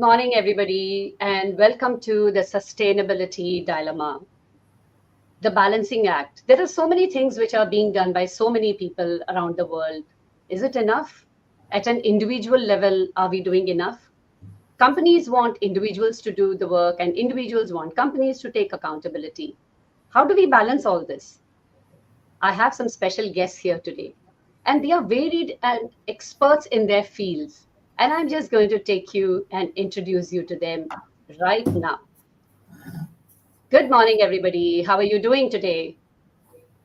morning, everybody, and welcome to the Sustainability Dilemma, the balancing act. There are so many things which are being done by so many people around the world. Is it enough? At an individual level, are we doing enough? Companies want individuals to do the work, and individuals want companies to take accountability. How do we balance all this? I have some special guests here today, and they are varied and experts in their fields. And I'm just going to take you and introduce you to them right now. Good morning, everybody. How are you doing today?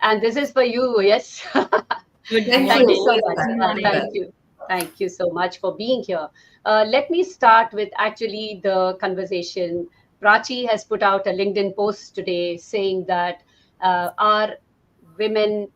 And this is for you, yes. Good Thank you so morning. much. Good morning. Thank you. Thank you so much for being here. Let me start with actually the conversation. Prachi has put out a LinkedIn post today saying that are women,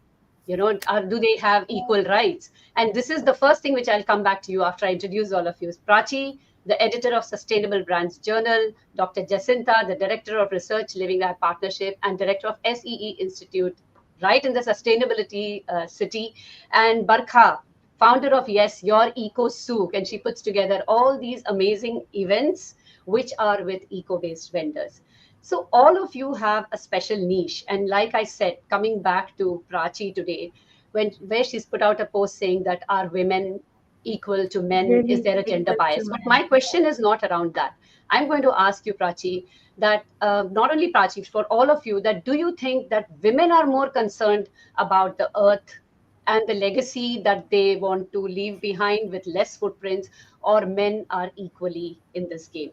do they have equal rights? And this is the first thing which I'll come back to you after I introduce all of you. Prachi, the editor of Sustainable Brands Journal, Dr. Jacinta, the director of research, Living Lab Partnership, and director of SEE Institute, right in the sustainability city, and Barkha, founder of Yes, Your Eco Souk, and she puts together all these amazing events which are with eco-based vendors. So all of you have a special niche, and like I said, coming back to Prachi today, where she's put out a post saying that are women equal to men? Is Really there a gender equal to bias? But my men. question is not around that. I'm going to ask you, Prachi, that not only Prachi, for all of you, that do you think that women are more concerned about the earth and the legacy that they want to leave behind with less footprints, or men are equally in this game?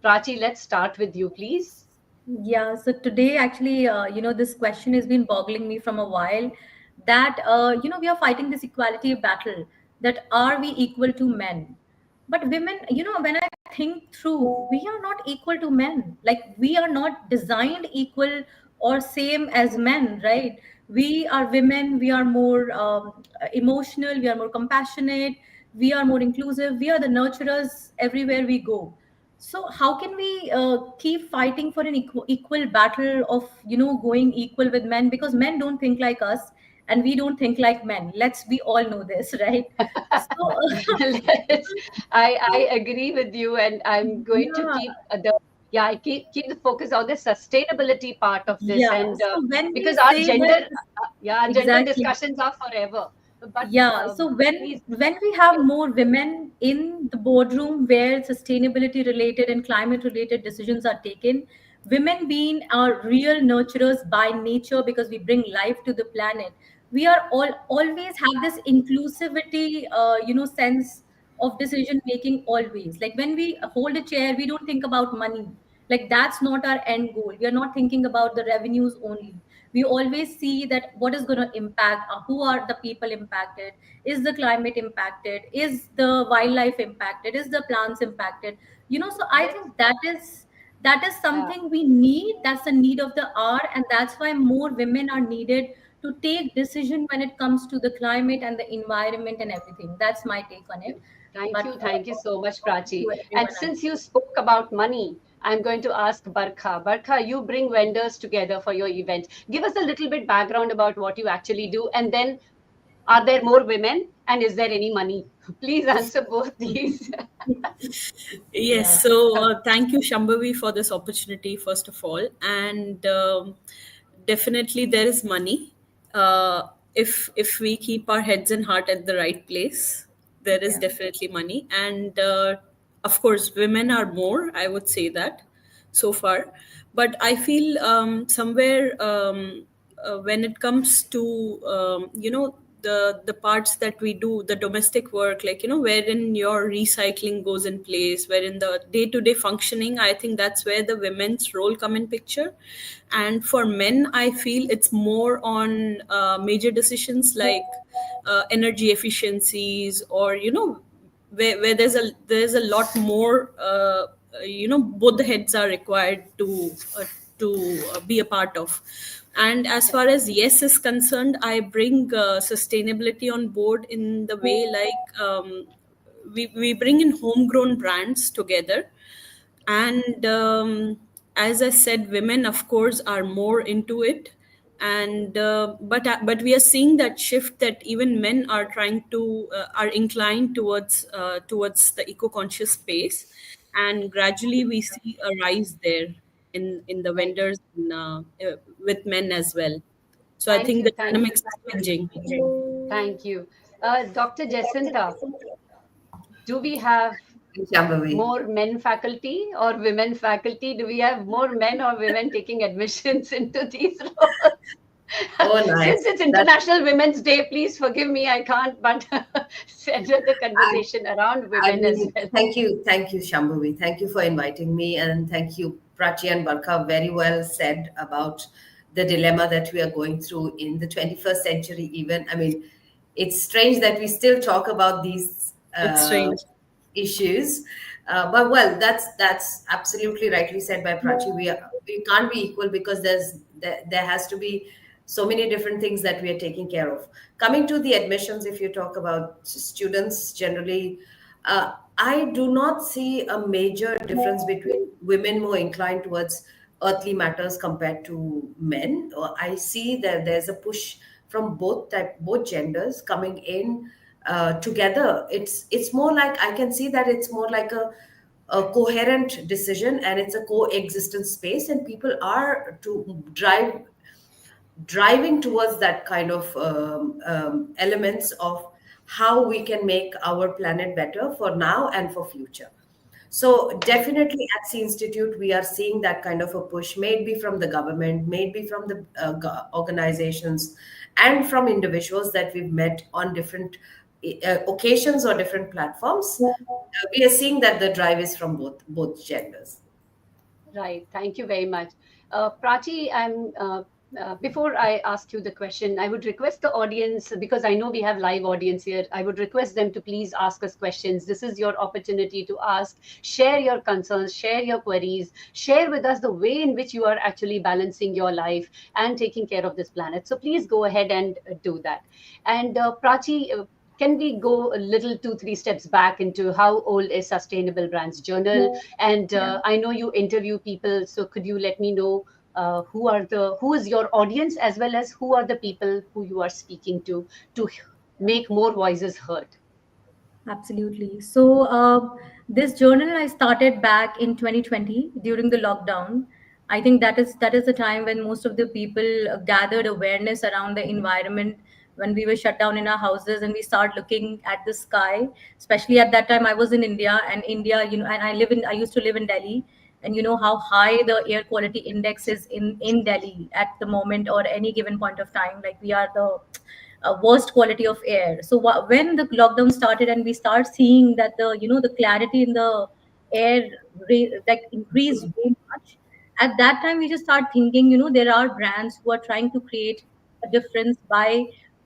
Prachi, let's start with you, please. Yeah, so today actually, this question has been boggling me from a while that, we are fighting this equality battle that are we equal to men? But women, when I think through, we are not equal to men. Like we are not designed equal or same as men, right? We are women, we are more emotional, we are more compassionate, we are more inclusive, we are the nurturers everywhere we go. So how can we keep fighting for an equal battle of going equal with men, because men don't think like us and we don't think like men. We all know this, right? So I agree with you, and I'm going to yeah, I keep the focus on the sustainability part of this, yeah. and So when we because our say gender, that, our gender exactly. discussions are forever. But Yeah, so please, when we have more women in the boardroom where sustainability related and climate related decisions are taken, women being our real nurturers by nature because we bring life to the planet, we are all always have this inclusivity, sense of decision making always. Like when we hold a chair, we don't think about money. Like that's not our end goal. We are not thinking about the revenues only. We always see that what is going to impact, who are the people impacted, is the climate impacted, is the wildlife impacted, is the plants impacted. So I yes, think that is uh, something we need. That's the need of the hour, and that's why more women are needed to take decision when it comes to the climate and the environment and everything. That's my take on it. But thank you so much, to Prachi. And everyone else. since you spoke about money, I'm going to ask Barkha. Barkha, you bring vendors together for your event. Give us a little bit background about what you actually do, and then are there more women, and is there any money? Please answer both these. Yeah. Yes, so thank you, Shambhavi, for this opportunity, first of all. And definitely, there is money. If we keep our heads and heart at the right place, there is Yeah. definitely money. And of course, women are more, I would say that so far. But I feel somewhere when it comes to the parts that we do, the domestic work, like wherein your recycling goes in place, wherein the day to day functioning, I think that's where the women's role come in picture. And for men, I feel it's more on major decisions like energy efficiencies, or where there's a lot more both the heads are required to be a part of. And as far as Yes is concerned, I bring sustainability on board in the way like we bring in homegrown brands together. And as I said, women of course are more into it. And but we are seeing that shift, that even men are trying to are inclined towards the eco-conscious space. and gradually we see a rise there in the Right. vendors with men as well. So I Thank think you. the Thank you. dynamics is changing. Thank you. Dr. Jacinta, do we have Shambhavi. more men faculty or women faculty? Do we have more men or women taking admissions into these roles? Oh, nice. Since it's That International Women's Day, please forgive me, I can't but center the I, conversation around I women as mean, well. thank you, Shambhavi. Thank you for inviting me, and thank you, Prachi and Barkha. Very well said about the dilemma that we are going through in the 21st century. Even, I mean, it's strange that we still talk about these It's strange. issues. But well, that's absolutely rightly said by Prachi. We can't be equal because there has to be so many different things that we are taking care of. Coming to the admissions, if you talk about students generally, I do not see a major difference between women more inclined towards earthly matters compared to men. I see that there's a push from both genders coming in together. It's more like, I can see that it's more like a coherent decision, and it's a coexistence space, and people are to driving towards that kind of elements of how we can make our planet better for now and for future. So definitely at the institute, we are seeing that kind of a push, maybe from the government, maybe from the organizations, and from individuals that we've met on different occasions or different platforms. We are seeing that the drive is from both genders. Right. Thank you very much. Prachi, before I ask you the question, I would request the audience, because I know we have live audience here, I would request them to please ask us questions. This is your opportunity to ask, share your concerns, share your queries, share with us the way in which you are actually balancing your life and taking care of this planet. So please go ahead and do that. And Prachi, can we go a little 2 3 steps back into how old is Sustainable Brands Journal? And Yeah. I know you interview people, so could you let me know who is your audience, as well as who are the people who you are speaking to make more voices heard? Absolutely. So, this journal I started back in 2020 during the lockdown. I think that is the time when most of the people gathered awareness around the environment, when we were shut down in our houses and we start looking at the sky. Especially at that time, I was in India, and India, and I used to live in Delhi, and you know how high the air quality index is in Delhi at the moment or any given point of time. Like we are the worst quality of air. So when the lockdown started and we start seeing that the clarity in the air like increased way much, at that time we just start thinking, there are brands who are trying to create a difference by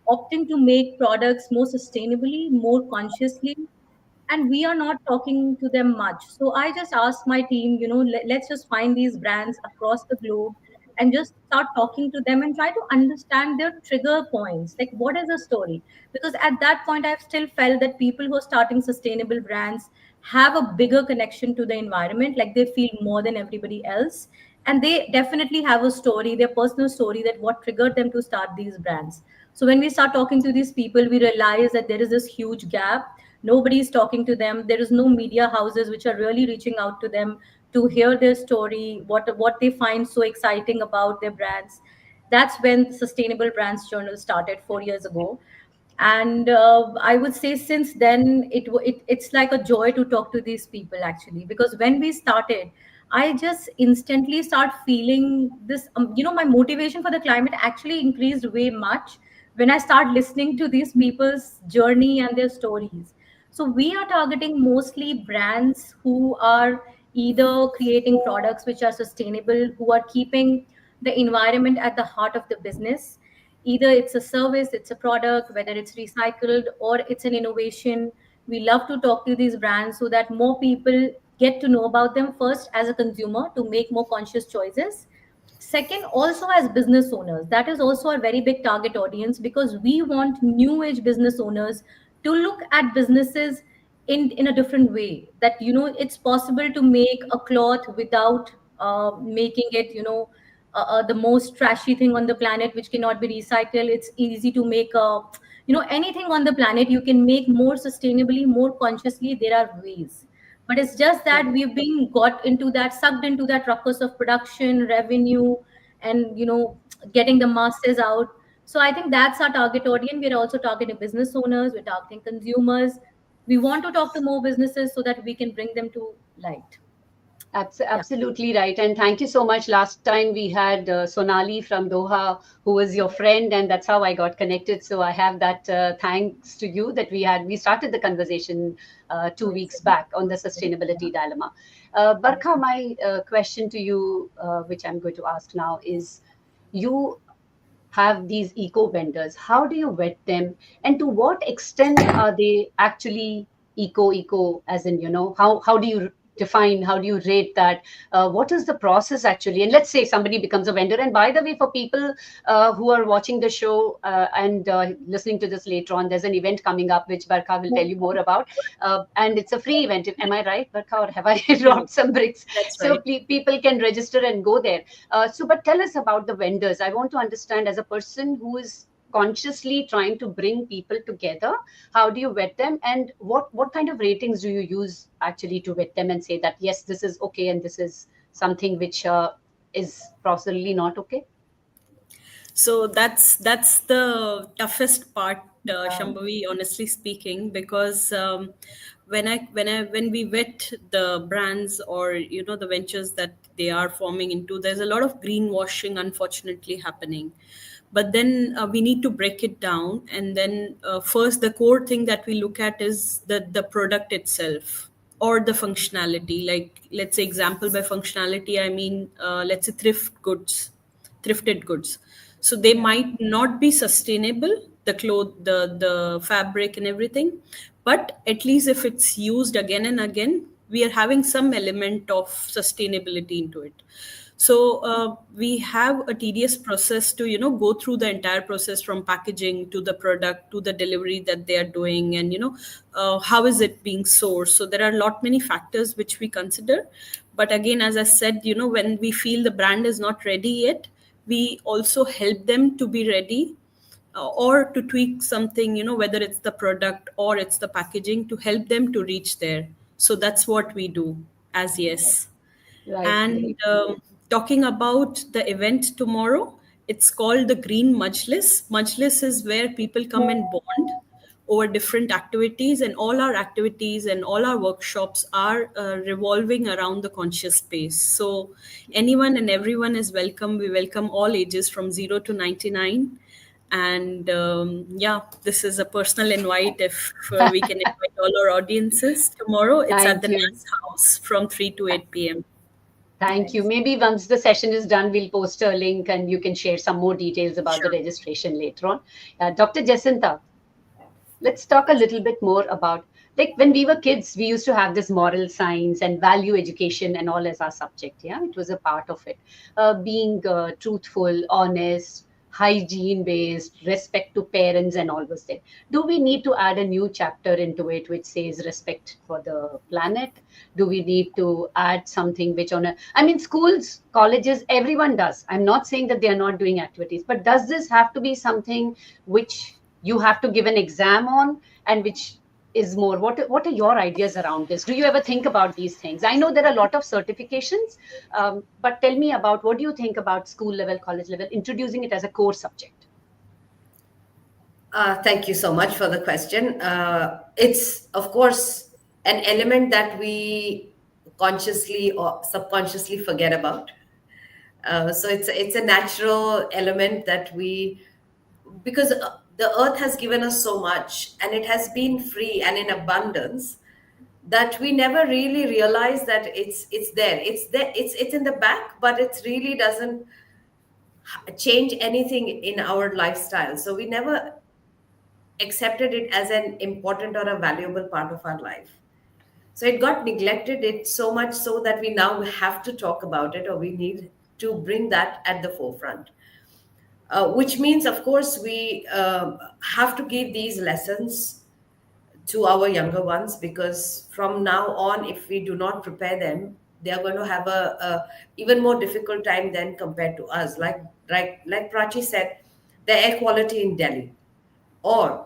opting to make products more sustainably, more consciously, and we are not talking to them much. So I just asked my team, let's just find these brands across the globe and just start talking to them and try to understand their trigger points. Like, what is the story? Because at that point, I've still felt that people who are starting sustainable brands have a bigger connection to the environment, like they feel more than everybody else. And they definitely have a story, their personal story, that what triggered them to start these brands. So when we start talking to these people, we realize that there is this huge gap. Nobody is talking to them. There is no media houses which are really reaching out to them to hear their story, what they find so exciting about their brands. That's when Sustainable Brands Journal started 4 years ago. And I would say since then it's like a joy to talk to these people, actually, because when we started, I just instantly start feeling this, my motivation for the climate actually increased way much when I start listening to these people's journey and their stories. So we are targeting mostly brands who are either creating products which are sustainable, who are keeping the environment at the heart of the business. Either it's a service, it's a product, whether it's recycled or it's an innovation. We love to talk to these brands so that more people get to know about them, first as a consumer to make more conscious choices. Second, also as business owners, that is also a very big target audience, because we want new age business owners to look at businesses in a different way. That it's possible to make a cloth without making it the most trashy thing on the planet which cannot be recycled. It's easy to make anything on the planet you can make more sustainably, more consciously. There are ways. But it's just that we've been got into that, sucked into that ruckus of production, revenue, and getting the masses out. So I think that's our target audience. We're also targeting business owners, we're targeting consumers. We want to talk to more businesses so that we can bring them to light. Yeah. Absolutely right. And thank you so much. Last time we had Sonali from Doha, who was your friend, and that's how I got connected. So I have that thanks to you that we started the conversation 2 weeks back on the sustainability dilemma. Barkha, my question to you, which I'm going to ask now, is you have these eco vendors. How do you vet them, and to what extent are they actually eco, as in, how do you define, how do you rate that? What is the process actually? And let's say somebody becomes a vendor, and by the way, for people who are watching the show and listening to this later on, there's an event coming up which Barkha will tell you more about, and it's a free event. Am I right, Barkha, or have I dropped some bricks? That's So right. people can register and go there. But tell us about the vendors. I want to understand, as a person who is consciously trying to bring people together, how do you vet them, and what kind of ratings do you use actually to vet them and say that yes, this is okay and this is something which is possibly not okay? So that's the toughest part, Yeah. Shambhavi, honestly speaking, because when we vet the brands, or the ventures that they are forming into, there's a lot of greenwashing unfortunately happening. But then we need to break it down, and then first, the core thing that we look at is the product itself or the functionality. Like, let's say, example, by functionality I mean, let's say, thrifted goods. So they might not be sustainable, the cloth, the fabric and everything, but at least if it's used again and again, we are having some element of sustainability into it. So we have a tedious process to go through the entire process, from packaging to the product to the delivery that they are doing, and how is it being sourced. So there are a lot many factors which we consider. But again, as I said, when we feel the brand is not ready yet, we also help them to be ready, or to tweak something, whether it's the product or it's the packaging, to help them to reach there. So that's what we do as Yes. Right. And talking about the event tomorrow, it's called the Green Majlis. Majlis is where people come and bond over different activities, and all our activities and all our workshops are revolving around the conscious space. So anyone and everyone is welcome. We welcome all ages from 0 to 99. And yeah, this is a personal invite. If we can invite all our audiences tomorrow, it's at Thank the you. Nance House from 3 to 8 p.m. Thank you. Nice. Maybe once the session is done, we'll post a link and you can share some more details about the Sure. registration later on. Dr. Jacinta, let's talk a little bit more about, like, when we were kids, we used to have this moral science and value education and all as our subject. Yeah, it was a part of it. Being truthful, honest, hygiene based, respect to parents, and all was there. Do we need to add a new chapter into it which says respect for the planet? Do we need to add something which on a, I mean, schools, colleges, everyone does. I'm not saying that they are not doing activities, but does this have to be something which you have to give an exam on, and which is more, what are your ideas around this? Do you ever think about these things? I know there are a lot of certifications, but tell me about, what do you think about school level, college level, introducing it as a core subject? Thank you so much for the question. It's, of course, an element that we consciously or subconsciously forget about. So it's a natural element that we, because the earth has given us so much and it has been free and in abundance, that we never really realize that it's there. It's there. It's in the back, but it really doesn't change anything in our lifestyle. So we never accepted it as an important or a valuable part of our life. So it got neglected, it so much so that we now have to talk about it, or we need to bring that at the forefront. Which means, of course, we have to give these lessons to our younger ones, because from now on, if we do not prepare them, they are going to have a even more difficult time than compared to us. Like Prachi said, the air quality in Delhi, or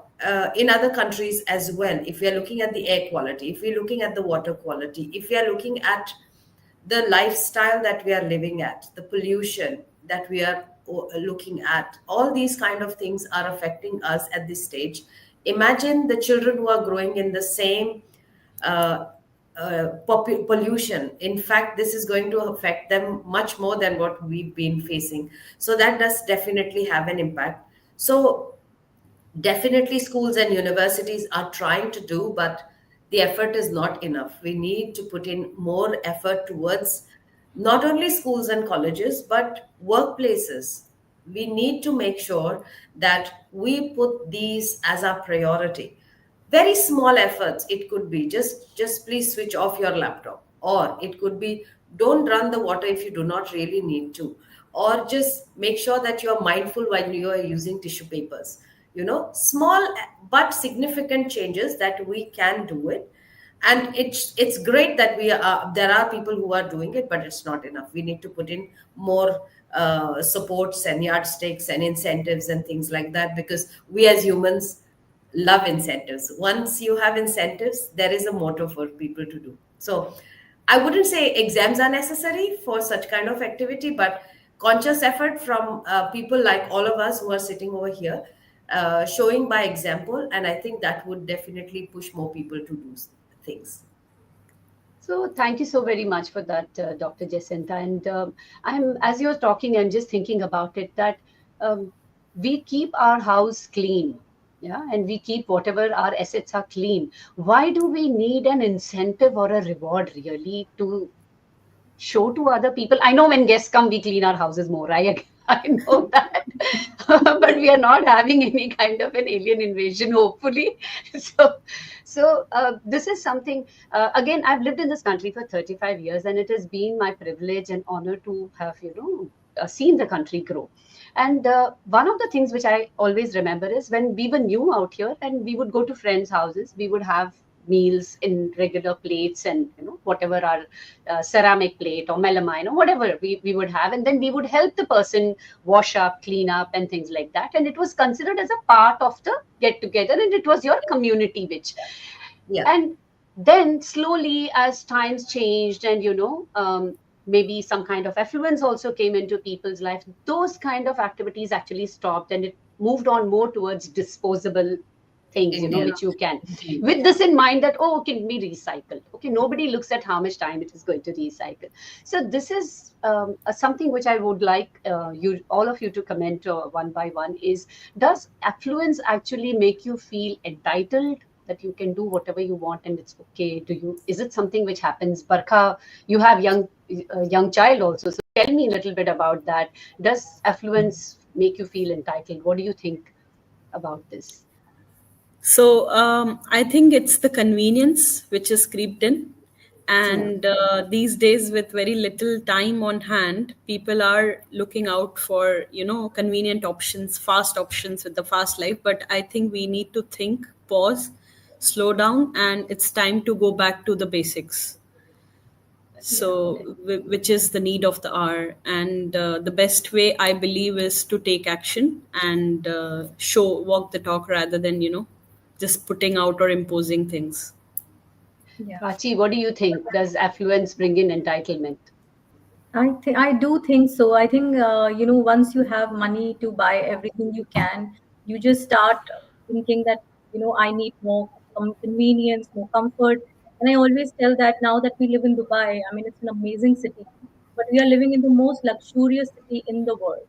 in other countries as well, if we are looking at the air quality, if we're looking at the water quality, if we are looking at the lifestyle that we are living at, the pollution that we are looking at, all these kind of things are affecting us at this stage. Imagine the children who are growing in the same uh, pollution. In fact, this is going to affect them much more than what we've been facing. So that does definitely have an impact. So definitely schools and universities are trying to do, but the effort is not enough. We need to put in more effort towards not only schools and colleges but workplaces. We need to make sure that we put these as our priority. Very small efforts. It could be just please switch off your laptop, or it could be don't run the water if you do not really need to, or just make sure that you're mindful while you are using tissue papers. Small but significant changes that we can do it. And it's great that there are people who are doing it, but it's not enough. We need to put in more supports and yardsticks and incentives and things like that, because we as humans love incentives. Once you have incentives, there is a motive for people to do. So I wouldn't say exams are necessary for such kind of activity, but conscious effort from people like all of us who are sitting over here, showing by example, and I think that would definitely push more people to do things. So thank you so very much for that, Dr. Jacinta. And as you're talking, I'm just thinking about it that we keep our house clean, yeah, and we keep whatever our assets are clean. Why do we need an incentive or a reward really to show to other people? I know when guests come, we clean our houses more. I know that, but we are not having any kind of an alien invasion, hopefully. So this is something. Again, I've lived in this country for 35 years, and it has been my privilege and honor to have seen the country grow. And one of the things which I always remember is when we were new out here, and we would go to friends' houses, we would have meals in regular plates, and whatever our ceramic plate or melamine or whatever we would have, and then we would help the person wash up, clean up, and things like that. And it was considered as a part of the get together, and it was your community which. Yeah. And then slowly, as times changed, and maybe some kind of affluence also came into people's life, those kind of activities actually stopped, and it moved on more towards disposable things, Indeed. which you can, Indeed. with this in mind that, oh, can be recycled. Okay, nobody looks at how much time it is going to recycle. So this is something which I would like all of you to comment one by one is, does affluence actually make you feel entitled that you can do whatever you want and it's okay? Is it something which happens? Barkha, you have young child also, so tell me a little bit about that. Does affluence make you feel entitled? What do you think about this? So I think it's the convenience which is creeped in. And these days, with very little time on hand, people are looking out for, convenient options, fast options with the fast life. But I think we need to think, pause, slow down, and it's time to go back to the basics. So, which is the need of the hour. And the best way, I believe, is to take action and walk the talk rather than, just putting out or imposing things. Yeah. Prachi, what do you think? Does affluence bring in entitlement? I do think so. I think once you have money to buy everything you can, you just start thinking that I need more convenience, more comfort. And I always tell that now that we live in Dubai, I mean it's an amazing city, but we are living in the most luxurious city in the world,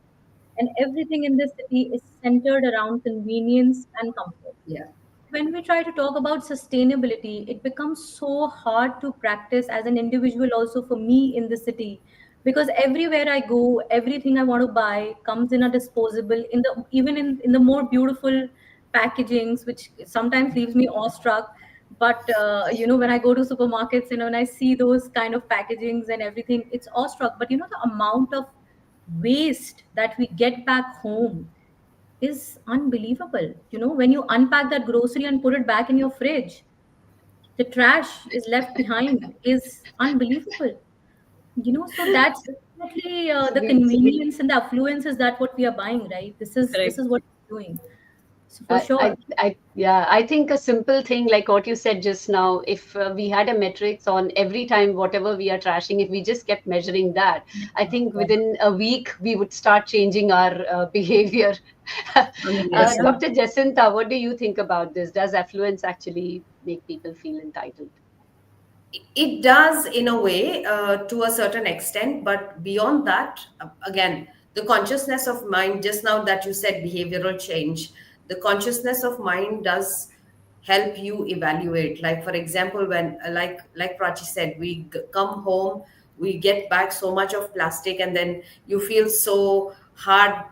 and everything in this city is centered around convenience and comfort. Yeah. When we try to talk about sustainability, it becomes so hard to practice as an individual, also for me in the city, because everywhere I go, everything I want to buy comes in a disposable, even in the more beautiful packagings, which sometimes leaves me awestruck. But when I go to supermarkets, when I see those kind of packagings and everything, it's awestruck. But the amount of waste that we get back home is unbelievable. When you unpack that grocery and put it back in your fridge, the trash is left behind is unbelievable. So that's definitely the We convenience and the affluence is that what we are buying, right? This is Correct. what we're doing. So for sure. Yeah, I think a simple thing like what you said just now, if we had a metrics on every time whatever we are trashing, if we just kept measuring that, I think within a week we would start changing our behavior. Yes. Yeah. Dr. Jacinta, what do you think about this? Does affluence actually make people feel entitled? It does in a way, to a certain extent, but beyond that, again, the consciousness of mind, just now that you said behavioral change, the consciousness of mind does help you evaluate. Like for example, when like Prachi said, we come home, we get back so much of plastic, and then you feel so hard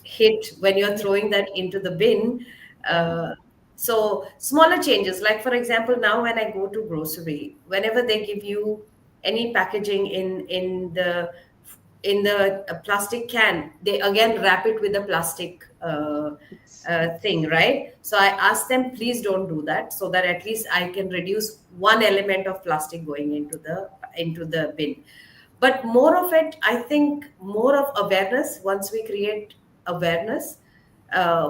hit when you're throwing that into the bin. So smaller changes, like for example, now when I go to grocery, whenever they give you any packaging in the plastic can, they again wrap it with a plastic thing, right? So I ask them, please don't do that, so that at least I can reduce one element of plastic going into the bin. But more of it, I think, more of awareness. Once we create awareness,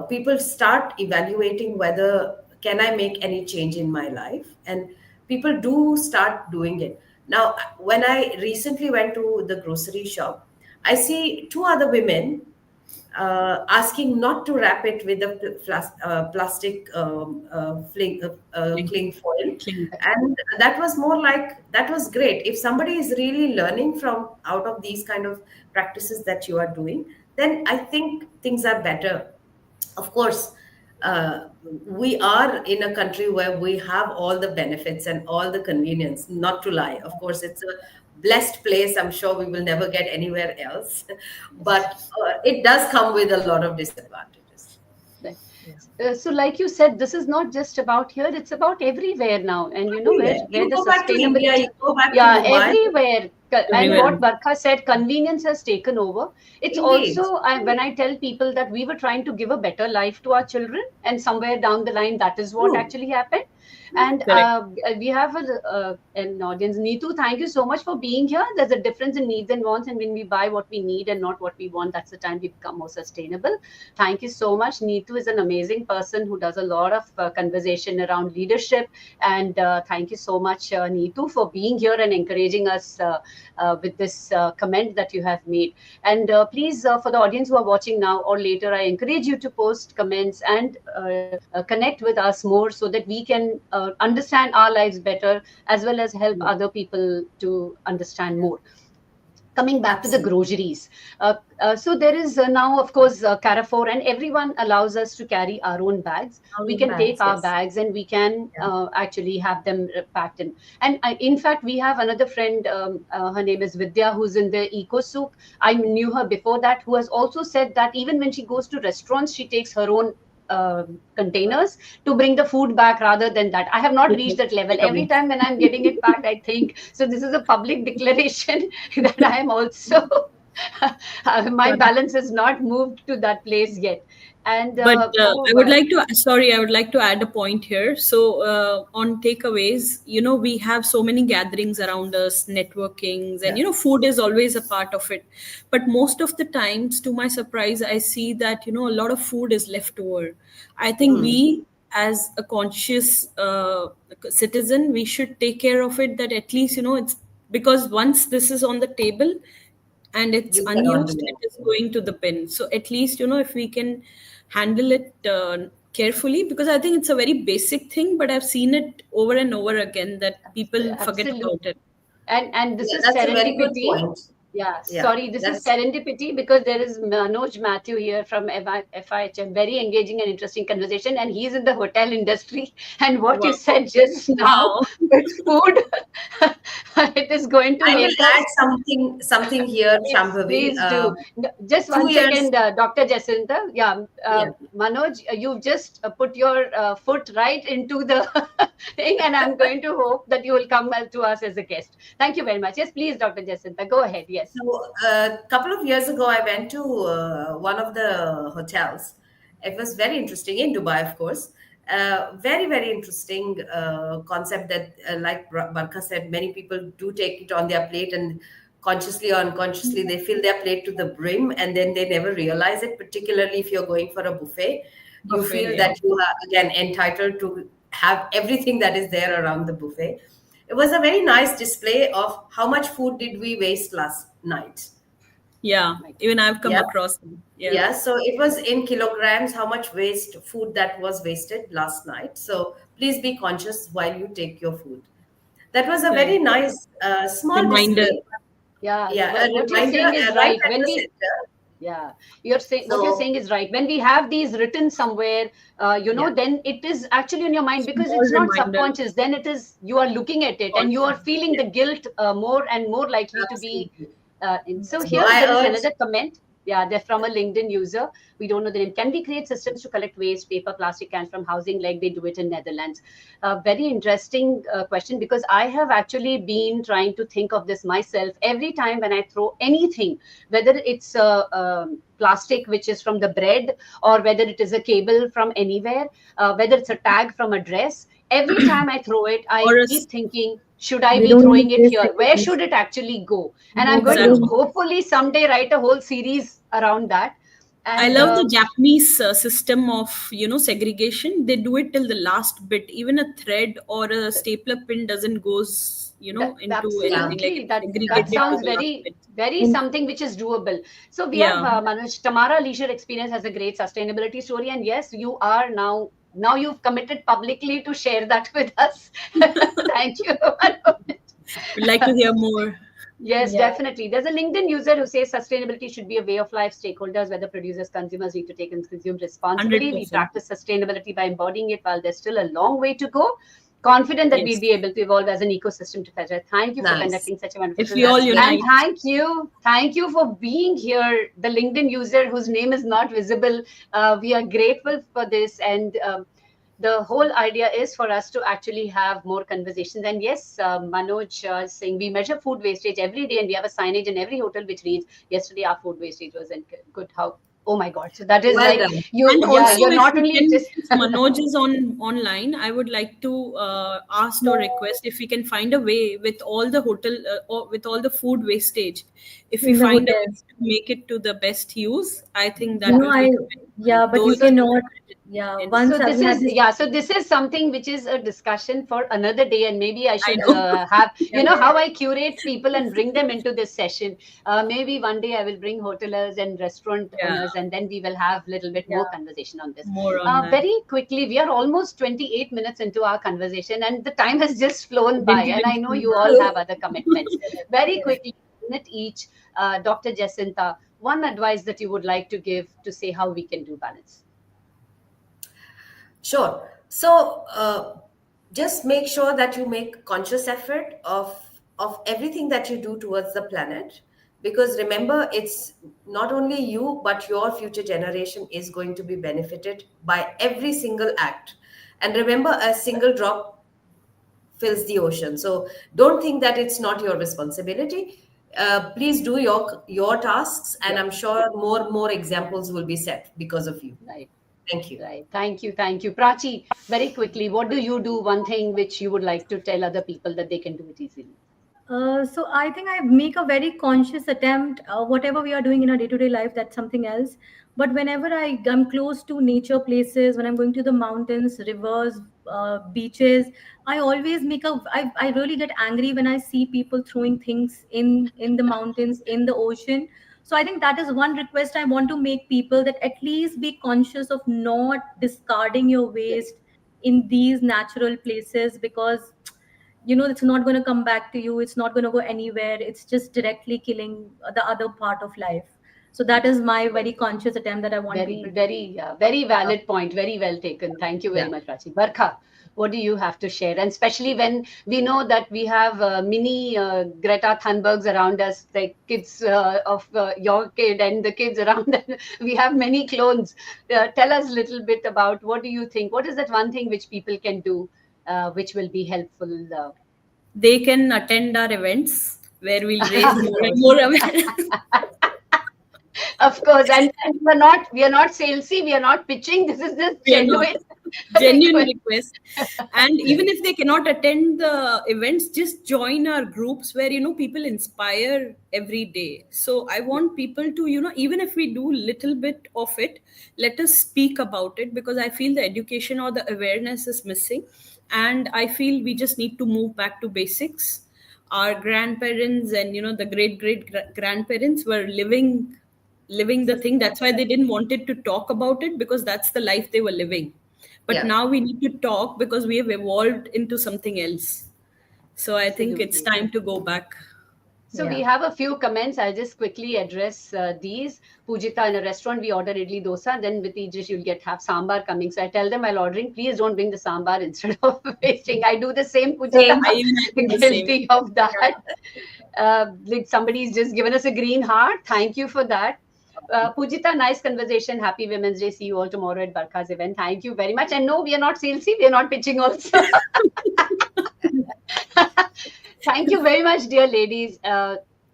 people start evaluating whether can I make any change in my life, and people do start doing it. Now when I recently went to the grocery shop, I see two other women asking not to wrap it with a plastic cling foil. Clean. And that was more like, that was great. If somebody is really learning from out of these kind of practices that you are doing, then I think things are better. Of course, we are in a country where we have all the benefits and all the convenience, not to lie. Of course, it's a blessed place. I'm sure we will never get anywhere else. But it does come with a lot of disadvantages. Right. Yeah. So, like you said, this is not just about here; it's about everywhere now. And you know Everywhere. where You the go back to India, you sustainability, go back to yeah, Dubai. everywhere. And Everywhere. what Barkha said, convenience has taken over. It's Indeed. also when I tell people that we were trying to give a better life to our children, and somewhere down the line, that is what True. actually happened. And Correct. we have an audience. Neetu, thank you so much for being here. There's a difference in needs and wants, and when we buy what we need and not what we want, that's the time we become more sustainable. Thank you so much. Neetu is an amazing person who does a lot of conversation around leadership. And thank you so much, Neetu, for being here and encouraging us with this comment that you have made. And please, for the audience who are watching now or later, I encourage you to post comments and connect with us more so that we can understand our lives better as well as help other people to understand more. Coming back to the Absolutely. groceries. So there is now, of course, Carrefour, and everyone allows us to carry our own bags. Our We own can take bags, our yes. bags and we can Yeah. actually have them packed in. And in fact, we have another friend, her name is Vidya, who's in the Eco Souk. I knew her before that, who has also said that even when she goes to restaurants, she takes her own containers to bring the food back rather than that. I have not reached that level. Every time when I'm getting it packed, I think so. This is a public declaration that I am also. My balance has not moved to that place yet. And But oh, I would like to, sorry, I would like to add a point here. So, on takeaways, we have so many gatherings around us, networkings, and, Yeah. food is always a part of it. But most of the times, to my surprise, I see that, a lot of food is left over. I think Mm. we, as a conscious citizen, we should take care of it, that at least, it's because once this is on the table, and it's You cannot do unused, it is anything. going to the bin. So at least, if we can handle it carefully, because I think it's a very basic thing, but I've seen it over and over again that people forget absolutely. about it. And this Yeah, is that's a very good serendipity. point. Yeah, Yeah, sorry, this is that's serendipity because there is Manoj Matthew here from FIHM, very engaging and interesting conversation, and he's in the hotel industry. And what you Wow. said just now Wow. with food, it is going to I will make us. add something here, Yes, Shambhavi. please do. Just Two one years, second, Dr. Jacinta. Yeah, yeah. Manoj, you've just put your foot right into the thing, and I'm going to hope that you will come to us as a guest. Thank you very much. Yes, please, Dr. Jacinta, go ahead. Yes. So a couple of years ago, I went to one of the hotels. It was very interesting in Dubai, of course. Very, very interesting concept that, like Barkha said, many people do take it on their plate, and consciously or unconsciously, they fill their plate to the brim, and then they never realize it, particularly if you're going for a buffet. You Buffet, feel yeah. that you are again entitled to have everything that is there around the buffet. It was a very nice display of how much food did we waste last night. Yeah, Right. even I've come Yeah. across them. Yeah. Yeah, so it was in kilograms how much waste food that was wasted last night. So please be conscious while you take your food. That was a very Right. nice small Reminder. display. Yeah, Yeah, a what you're reminder saying is right right. at When the we center. Yeah, you're saying what you're So saying is right. When we have these written somewhere, yeah, then it is actually in your mind because Small it's not reminder. subconscious. Then it is you are looking at it and you are Conscious. feeling Yeah. the guilt more and more likely to be. absolutely. So So here there is I urge, another comment. Yeah, they're from a LinkedIn user. We don't know the name. Can we create systems to collect waste, paper, plastic cans from housing like they do it in Netherlands? Very interesting question because I have actually been trying to think of this myself every time when I throw anything, whether it's plastic which is from the bread or whether it is a cable from anywhere, whether it's a tag from a dress. Every time I throw it, I Or a keep thinking, should I They be don't even throwing it taste here? like Where this. should it actually go? And I'm No, going they to don't. exactly. hopefully someday write a whole series around that. I And love the Japanese system of segregation. They do it till the last bit. Even a thread or a stapler pin doesn't goes into yeah, anything. Like absolutely, it's that segregated to sounds the last very bit. very In something which is doable. So we have Yeah. Manoj. Tamara Leisure Experience has a great sustainability story, and yes, you are now you've committed publicly to share that with us. Thank you. We'd like to hear more. Yes, yeah. definitely. There's a LinkedIn user who says sustainability should be a way of life. Stakeholders, whether producers, consumers, need to take and consume responsibly. We 100%. practice sustainability by embodying it while there's still a long way to go. Confident that we'll Yes. be able to evolve as an ecosystem to better. Thank you for nice. conducting such a wonderful If we session. all That's very And unite. nice. thank you for being here, the LinkedIn user whose name is not visible. We are grateful for this. And the whole idea is for us to actually have more conversations. And yes, Manoj is saying we measure food wastage every day, and we have a signage in every hotel which reads, "Yesterday our food wastage wasn't good." How? Oh my God! So that is Well like done. you. And Yeah, also, you're if not we only can, just. if Manoj is online, I would like to ask or request if we can find a way with all the hotel or with all the food wastage, if we In the find a way hotels. to make it to the best use, I think You that know, will I make a big difference. yeah, but Though you it's So cannot. Yeah, in, once so we this had is this. yeah so this is something which is a discussion for another day, and maybe I I should know. have Yeah, how I curate people and bring them into this session. Maybe one day I will bring hotelers and restaurant Yeah, owners, and then we will have a little bit more yeah. conversation on this. more on that. Very quickly, we are almost 28 minutes into our conversation and the time has just I flown by, didn't and even I know see you all that. have other commitments. Very Correct. quickly, minute each. Dr. Jacinta, one advice that you would like to give to say how we can do balance. Sure. So just make sure that you make conscious effort of everything that you do towards the planet, because remember, it's not only you but your future generation is going to be benefited by every single act. And remember, a single drop fills the ocean. So don't think that it's not your responsibility. Please do your tasks, and Yeah, I'm sure more examples will be set because of you. right. Thank you. Right. Thank you. Thank you. Prachi, very quickly, what do you do? One thing which you would like to tell other people that they can do it easily? So I think I make a very conscious attempt. Whatever we are doing in our day-to-day life, that's something else. But whenever I am close to nature places, when I'm going to the mountains, rivers, beaches, I always make a. I really get angry when I see people throwing things in the mountains, in the ocean. So I think that is one request I want to make people, that at least be conscious of not discarding your Yeah. waste in these natural places, because it's not going to come back to you, it's not going to go anywhere, it's just directly killing the other part of life. So that is my very conscious attempt that I want Very, people to very, very valid point. Very well taken. Thank you very Yeah. much, Prachi. Barkha, what do you have to share? And especially when we know that we have mini Greta Thunbergs around us, like kids of your kid and the kids around us. We have many clones. Tell us a little bit about what do you think? What is that one thing which people can do which will be helpful? They can attend our events where we'll raise Of more and course. more awareness. Of course, and we are not salesy. We are not pitching. This is just We are not. genuine. Genuine request. And even if they cannot attend the events, just join our groups where, people inspire every day. So I want people to, even if we do little bit of it, let us speak about it, because I feel the education or the awareness is missing. And I feel we just need to move back to basics. Our grandparents and, the great grandparents were living the thing. That's why they didn't wanted to talk about it, because that's the life they were living. But Yeah. now we need to talk because we have evolved into something else. So I think it's Absolutely. time to go back. So we Yeah. have a few comments. I'll just quickly address these. Pujita, in a restaurant, we order idli dosa. Then with each dish, you'll have sambar coming. So I tell them while ordering, please don't bring the sambar instead of wasting. I do the same, Pujita. Same. I do the same. Guilty of that. Like somebody's just given us a green heart. Thank you for that. Pujita, nice conversation. Happy Women's Day. See you all tomorrow at Barkha's event. Thank you very much. And no, we are not salesy. We are not pitching also. Thank you very much, dear ladies.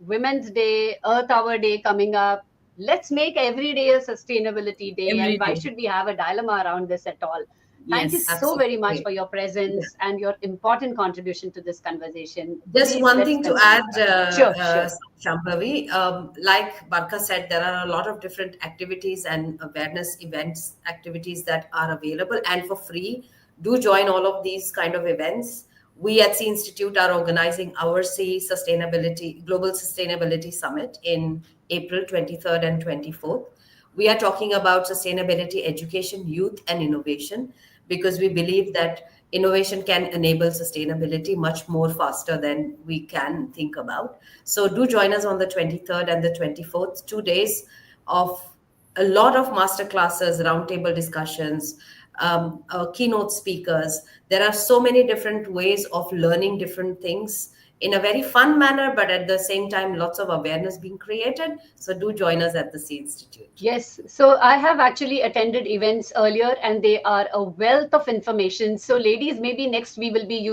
Women's Day, Earth Hour Day coming up. Let's make every day a sustainability day. Every And why day. should we have a dilemma around this at all? Thank you Yes. so very much Absolutely. for your presence and your important contribution to this conversation. Just Please, one let's thing to continue. add, Sure. Shambhavi. Like Barka said, there are a lot of different activities and awareness events, activities that are available and for free. Do join all of these kind of events. We at C Institute are organizing our Global Sustainability Summit in April 23rd and 24th. We are talking about sustainability education, youth, and innovation, because we believe that innovation can enable sustainability much more faster than we can think about. So do join us on the 23rd and the 24th, 2 days of a lot of master classes, roundtable discussions, keynote speakers. There are so many different ways of learning different things in a very fun manner, but at the same time, lots of awareness being created. So do join us at the C Institute. Yes, so I have actually attended events earlier and they are a wealth of information. So, ladies, maybe next we will be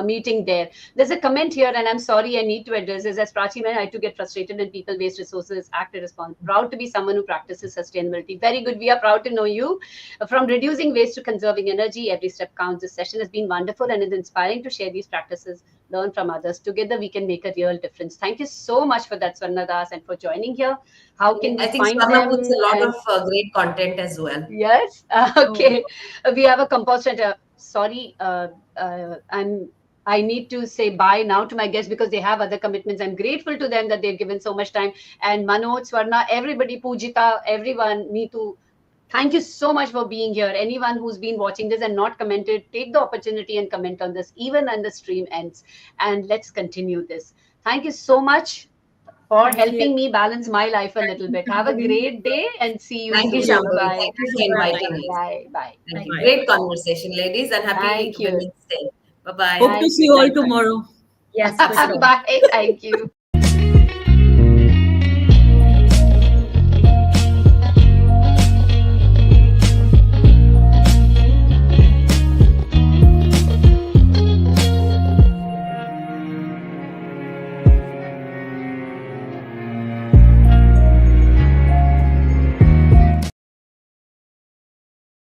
meeting there. There's a comment here, and I'm sorry, I need to address this. As Prachi man, I too get frustrated when people waste resources, act irresponsible. Proud to be someone who practices sustainability. Very good. We are proud to know you. From reducing waste to conserving energy, every step counts. This session has been wonderful and it's inspiring to share these practices, learn from others. Together, we can make a real difference. Thank you so much for that, Swarna Das, and for joining here. How can we I think find Swarna them? puts a lot And of great content as well. yes, Oh, okay. We have a compost center. Sorry, I need to say bye now to my guests because they have other commitments. I'm grateful to them that they've given so much time. And Manoj, Swarna, everybody, Pujita, everyone, Neetu, thank you so much for being here. Anyone who's been watching this and not commented, take the opportunity and comment on this, even when the stream ends. And let's continue this. Thank you so much for Thank you. helping me balance my life a little bit. Have a great day and see you Thank you, soon. You. Shambhavi. Bye-bye. Thank you for Thank you. bye. inviting us. Bye. Bye. Thank Thank you. you. Bye. Great conversation, ladies, and happy Thank you. Women's Day. Bye bye. Hope to Thank see you. you all Thank you. tomorrow. Yes, for sure. Bye. Thank you.